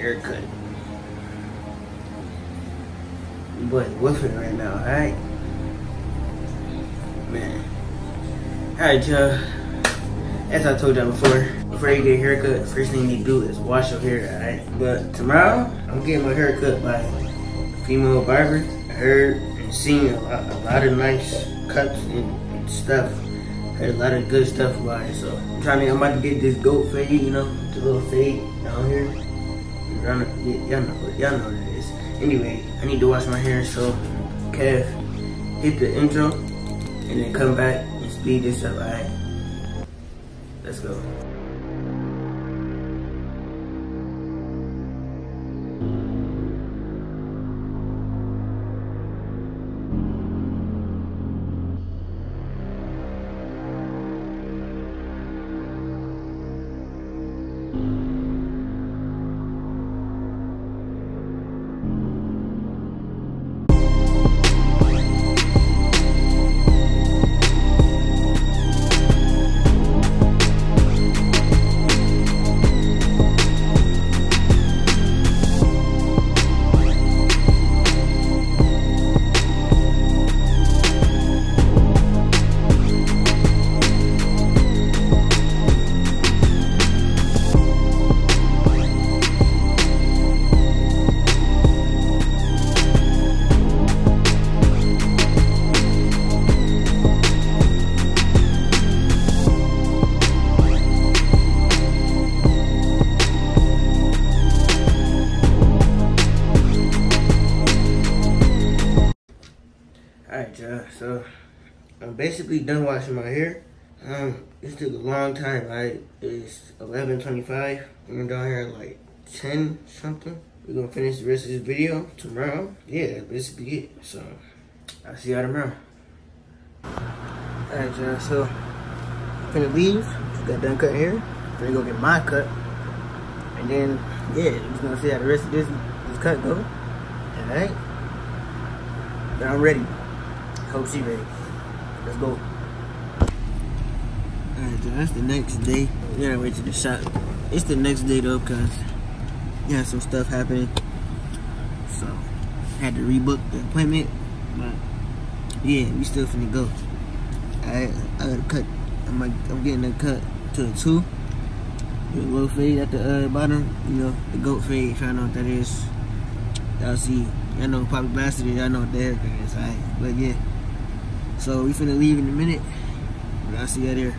haircut. Boy, woofing right now, alright? Man. Alright, y'all. As I told y'all before you get a haircut, first thing you do is wash your hair, alright? But tomorrow, I'm getting my hair cut by a female barber. I heard and seen a lot of nice cuts and stuff. Heard a lot of good stuff about it, so I'm about to get this goat fade, you know, the little fade down here. Y'all know what it is. Anyway, I need to wash my hair, so Kev, hit the intro, and then come back and speed this up, alright? Let's go. Alright, y'all, so I'm basically done washing my hair. This took a long time, right? It's 11:25. We're down here at like 10 something. We're gonna finish the rest of this video tomorrow. Yeah, that's basically it. So I'll see y'all tomorrow. Alright, y'all, so I'm finna leave. Got done cutting hair. Finna go get my cut. And then, yeah, we're just gonna see how the rest of this cut go. Alright? Now I'm ready. Hope she ready. Let's go. Alright, so that's the next day. We gotta wait to the shop. It's the next day though, cause yeah, some stuff happening. So I had to rebook the appointment, but yeah, we still finna go. I gotta cut. I'm getting a cut to a 2 with a low fade at the bottom. You know, the goat fade. If y'all know what that is, y'all see. Y'all know probably blasted it. Y'all know what the haircut is, alright? But yeah. So we finna leave in a minute. But I'll see y'all there.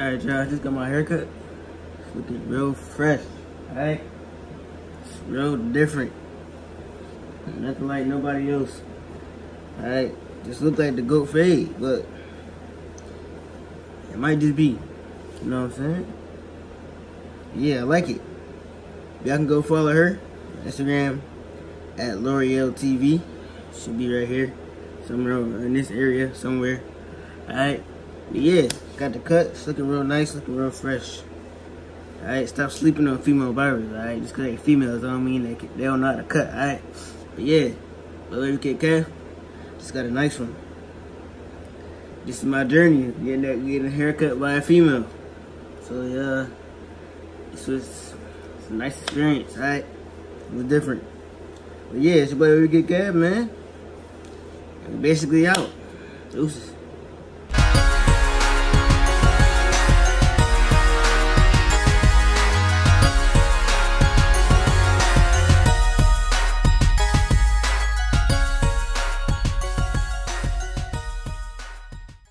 Alright, y'all, I just got my haircut. It's looking real fresh. Alright? It's real different. Nothing like nobody else. Alright? Just look like the goat fade, but it might just be. You know what I'm saying? Yeah, I like it. Y'all can go follow her. Instagram at lorieltv. Should be right here. Somewhere in this area, somewhere. Alright? Yeah, got the cut. It's looking real nice, looking real fresh. Alright, stop sleeping on female barbers, alright? Just because they females don't mean they don't know how to cut, alright? But yeah, Wavykid calf, just got a nice one. This is my journey, getting a haircut by a female. So yeah, it's a nice experience, alright? It was different. But yeah, it's your boy Wavykid calf, man. I'm basically out. Deuces.